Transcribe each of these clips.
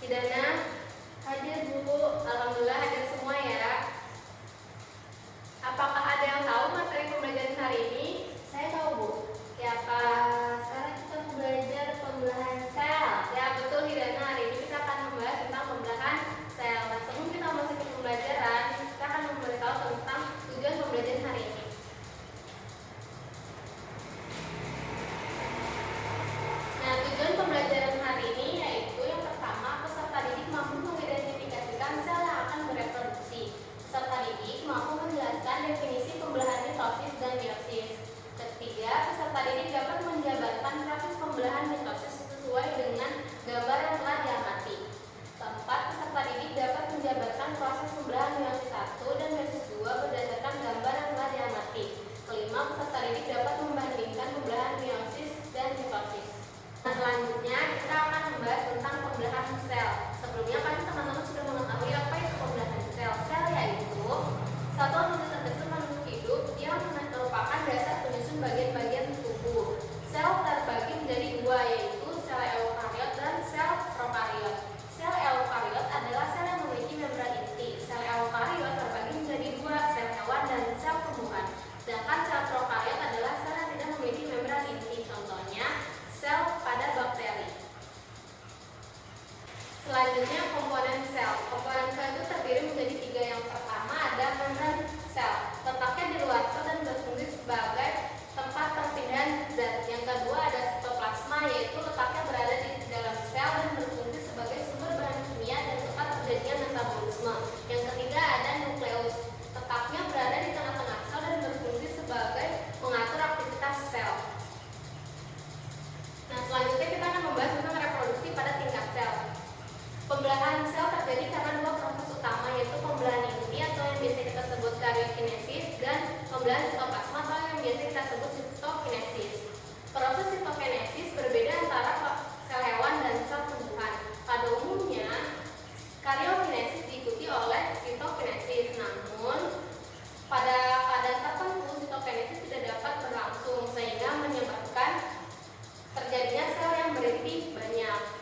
Didana hadir Bu, alhamdulillah hadir semua ya. Apakah ada yang tahu materi pembelajaran hari ini? Saya tahu Bu. Ya Kak. Sekarang kita mau belajar pembelahan sel. Ya betul Didana, hari ini kita akan membahas tentang pembelahan sel. Nah sebelum kita masuk ke pembelajaran, kita akan memberitahu tentang tujuan pembelajaran hari ini. Nah tujuan pembelajaran hari ini yaitu yang pertama, peserta didik mampu mengidentifikasikan sel yang akan bereproduksi. Peserta didik mampu menjelaskan definisi pembelahan mitosis dan meiosis. Ketiga, peserta didik dapat menjabarkan proses pembelahan mitosis sesuai dengan gambar yang telah diamati. Keempat, peserta didik dapat menjabarkan proses pembelahan meiosis 1 dan meiosis 2 berdasarkan gambar yang telah diamati. Kelima, peserta didik dapat membandingkan pembelahan meiosis dan mitosis. Nah, selanjutnya kita akan membahas tentang pembelahan sel. Sebelumnya kan teman-teman sudah mengetahui apa itu pembelahan sel. Sel yaitu satu organisme terkecil makhluk hidup yang merupakan dasar penyusun bagian-bagian tubuh. Sel terbagi menjadi dua, yaitu sel eukariot dan sel prokariot. Sel eukariot adalah sel yang memiliki membran inti. Sel eukariot terbagi menjadi dua, sel hewan dan sel tumbuhan. Sedangkan sel prokariot adalah sel yang tidak memiliki membran inti. Contohnya sel pada bakteri. Selanjutnya komponen sel. Komponen sel itu terdiri menjadi tiga. Yang pertama ada membran sel, letaknya di luar sel dan berfungsi sebagai tempat perpindahan zat. Yang kedua ada sitoplasma, yaitu letaknya berada di dalam sel dan berfungsi sebagai sumber bahan kimia dan tempat terjadinya metabolisme. Yang ketiga ada nukleus, letaknya berada di tengah-tengah sel dan berfungsi sebagai mengatur aktivitas sel. Nah, selanjutnya kita akan membahas tentang reproduksi pada tingkat sel. Pembelahan sel terjadi karena dua proses utama, yaitu pembelahan inti atau yang biasa kita sebut karyokinesis dan pembelahan sitoplasma atau yang biasa kita sebut sitokinesis. Proses sitokinesis berbeda antara sel hewan dan sel tumbuhan. Pada umumnya, karyokinesis diikuti oleh sitokinesis, namun pada keadaan tertentu sitokinesis tidak dapat berlangsung sehingga menyebabkan terjadinya sel yang berinti banyak.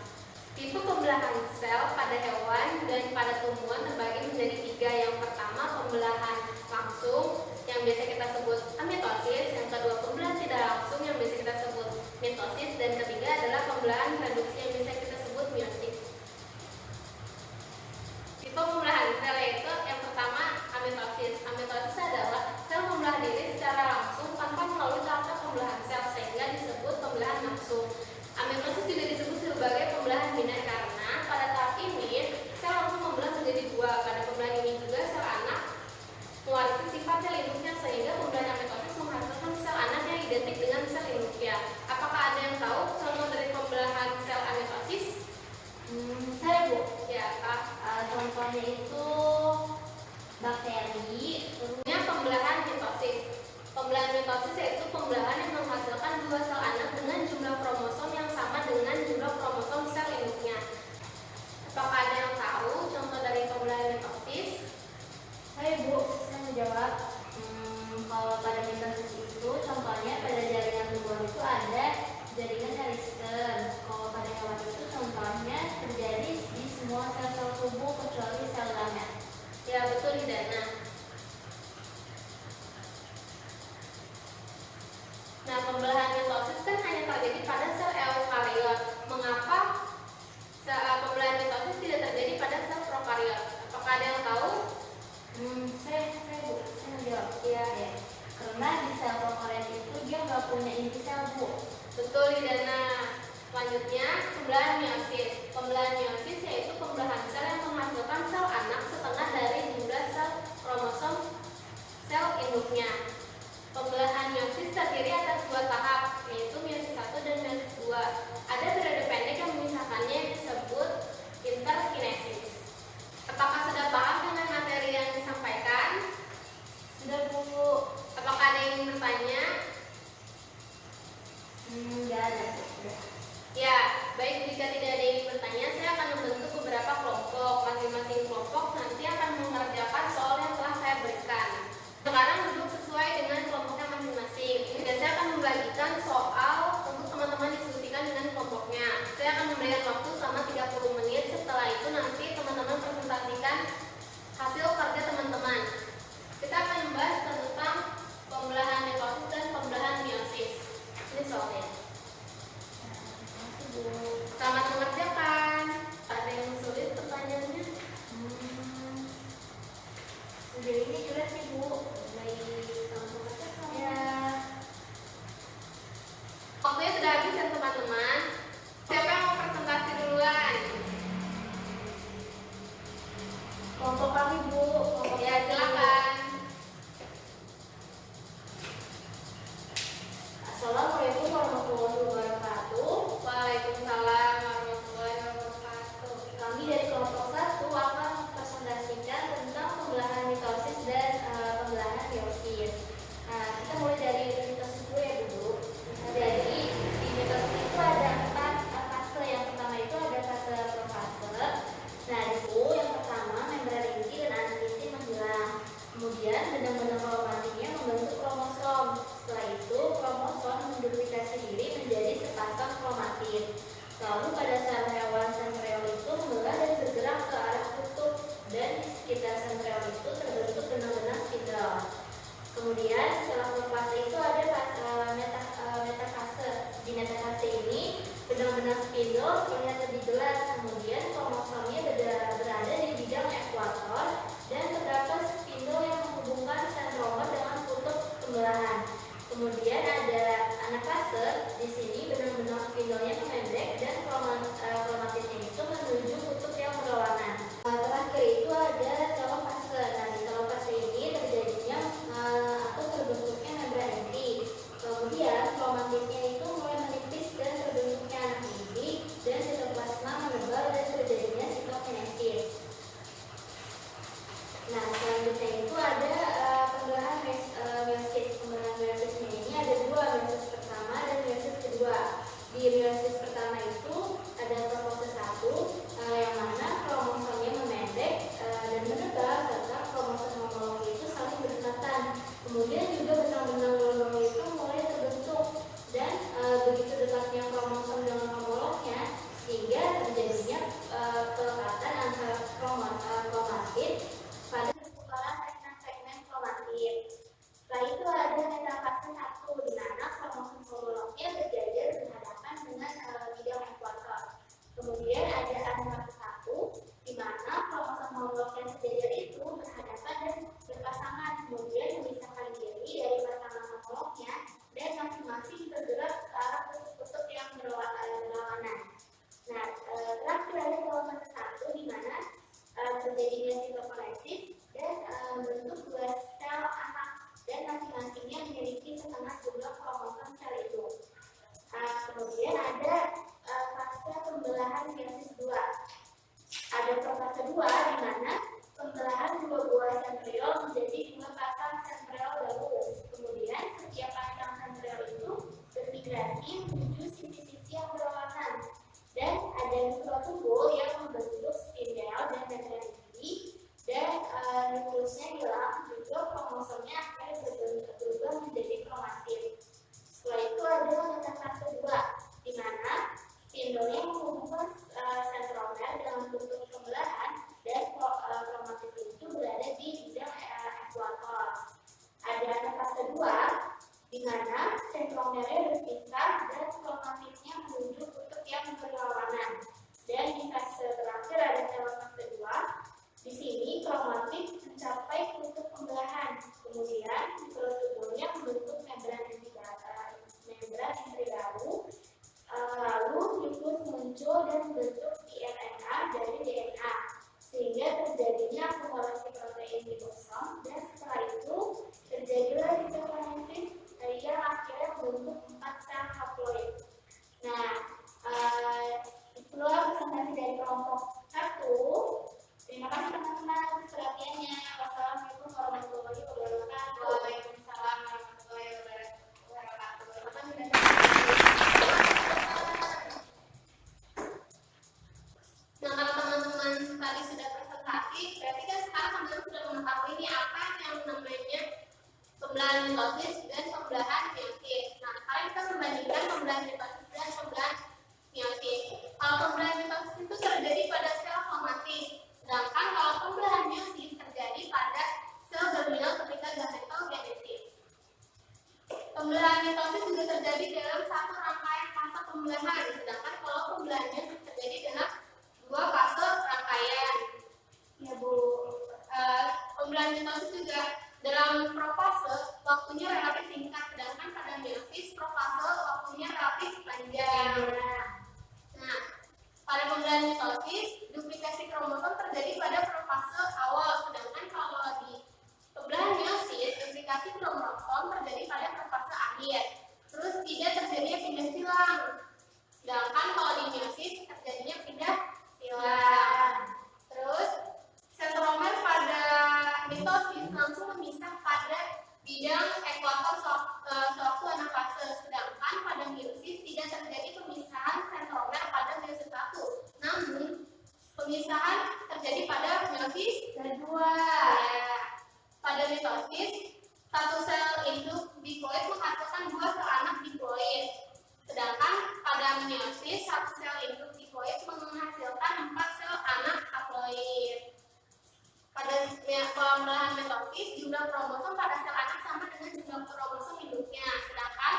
Tipe pembelahan sel pada hewan dan pada tumbuhan terbagi menjadi tiga. Yang pertama pembelahan langsung yang biasa kita sebut amitosis, yang kedua pembelahan tidak langsung yang biasa kita sebut mitosis, dan ketiga adalah pembelahan reduksi yang biasa kita sebut meiosis. Tipe pembelahan sel yaitu yang pertama amitosis. Amitosis adalah sel membelah diri secara langsung tanpa melalui tahap pembelahan sel sehingga disebut pembelahan langsung. Amitosis juga disebut sebagai pembelahan biner karena pada tahap ini sel langsung membelah menjadi dua. Pada pembelahan ini juga sel anak mewarisi sifat sel induknya sehingga pembelahan amitosis menghasilkan sel anak yang identik dengan sel induknya. Apakah ada yang tahu contoh dari pembelahan sel amitosis? Saya Bu. Ya Kak. Contohnya itu bakteri. Contohnya pembelahan mitosis. Pembelahan mitosis yaitu pembelahan yang menghasilkan dua sel anak dengan jumlah kromosom yang sama dengan jumlah kromosom sel induknya. Apakah ada yang tahu contoh dari pembelahan mitosis? Saya Bu. Saya menjawab. Kalau pada mitosis itu contohnya pada jaringan tubuh itu ada jaringan Erickson. Kalau pada hewan itu contohnya terjadi di semua sel-sel tubuh kecuali sel gamet. Ya betul Didana. Nah, pembelahan mitosis kan hanya terjadi pada sel eukariot. Mengapa pembelahan mitosis tidak terjadi pada sel prokariot? Apakah ada yang tahu? Saya Bu. Saya menjawab. Ya. Karena di sel prokariot itu dia nggak punya inti sel Bu. Betul Didana. Selanjutnya, pembelahan meiosis. Pembelahan meiosis yaitu pembelahan sel yang menghasilkan sel anak setengah dari jumlah sel kromosom sel induknya. Pembelahan meiosis terdiri atas dua tahap, yaitu meiosis 1 dan meiosis 2. Ada periode pendek yang memisahkannya yang disebut interkinesis. Apakah sudah paham dengan materi yang disampaikan? Sudah Bu. Apakah ada yang ingin bertanya? Enggak ada. Ya, baik, jika tidak ada yang ingin bertanya, saya akan membentuk beberapa kelompok. Masing-masing kelompok nanti akan mengerjakan soal yang telah saya berikan. Sekarang duduk sesuai dengan kelompoknya masing-masing. Ini saya akan membagikan soal untuk teman-teman diskusikan dengan kelompoknya. Saya akan memberikan waktu selama 30 menit. Setelah itu pembelahan meiosis 2. Ada profase 2 di mana pembelahan dua buah sentriol menjadi dua pasang sentriol baru. Kemudian setiap pasang sentriol itu bermigrasi menuju sisi-sisi yang berlawanan. Dan ada mikrotumbul yang membentuk spindel dan membran inti, dan nukleusnya hilang, juga kromosomnya akan berubah menjadi kromatin. Setelah itu ada metafase 2, di mana spindelnya menghubungkan sentromer dalam bentuk pembelahan, dan kromatin itu berada di bidang ekuator. Ada metafase 2, di mana sentromernya berpisah dan kromatinnya menuju kutub yang berlawanan. Dan di fase terakhir ada telofase 2. Di sini kromatin mencapai kutub pembelahan. Kemudian mikrotubulnya membentuk membran inti baru. Lalu nukleus muncul dan membentuk RNA dari DNA, sehingga terjadinya akumulasi protein di kromosom, dan setelah itu terjadilah citokinesis yang akhirnya membentuk 4 sel haploid. Nah, itulah presentasi dari kelompok 1. Terima kasih teman-teman atas perhatiannya. Wassalamualaikum warahmatullahi wabarakatuh. Waalaikumsalam warahmatullahi wabarakatuh. Nah, kalau teman-teman tadi sudah presentasi, berarti kan sekarang teman-teman sudah mengetahui ini apa yang namanya pembelahan mitosis dan pembelahan meiosis. Nah, sekarang kita membandingkan pembelahan mitosis dan pembelahan meiosis. Kalau pembelahan mitosis itu terjadi pada sel kromatis, sedangkan kalau pembelahan meiosis terjadi pada sel germinal ketika gametogenesis. Pembelahan mitosis juga terjadi dalam satu rangkaian fase pembelahan, sedangkan kalau pembelahan meiosis terjadi dalam dua fase rangkaian. Ya Bu, Pembelahan mitosis juga dalam profase waktunya relatif singkat, sedangkan pada meiosis profase waktunya relatif panjang. Nah, pada pembelahan mitosis duplikasi kromosom terjadi pada profase awal, sedangkan kalau di pembelahan meiosis duplikasi kromosom terjadi pada profase akhir. Terus tidak terjadinya pindah silang, sedangkan kalau di meiosis terjadinya pindah silang. Terus sentromer pada mitosis langsung memisah pada bidang ekuator sewaktu anafase, sedangkan pada meiosis tidak terjadi pemisahan sentromer pada meiosis 1. Namun pemisahan terjadi pada meiosis kedua. Ya. Pada mitosis, satu sel induk diploid menghasilkan dua sel anak diploid, sedangkan pada meiosis satu sel induk diploid menghasilkan 4 sel anak haploid. Pada pembelahan mitosis, jumlah kromosom pada sel anak sama dengan jumlah kromosom induknya, sedangkan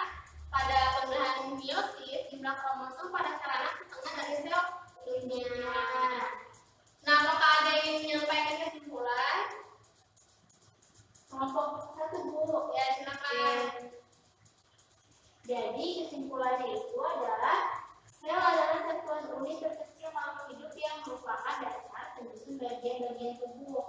pada pembelahan meiosis, jumlah kromosom pada sel anak setengah dari sel induknya. Nah, apakah ada yang menyampaikan kesimpulan? kelompok 1 Bu. Ya, silakan. Jadi kesimpulannya itu adalah sel adalah satuan unik terkecil makhluk hidup yang merupakan dasar penyusun bagian-bagian tubuh.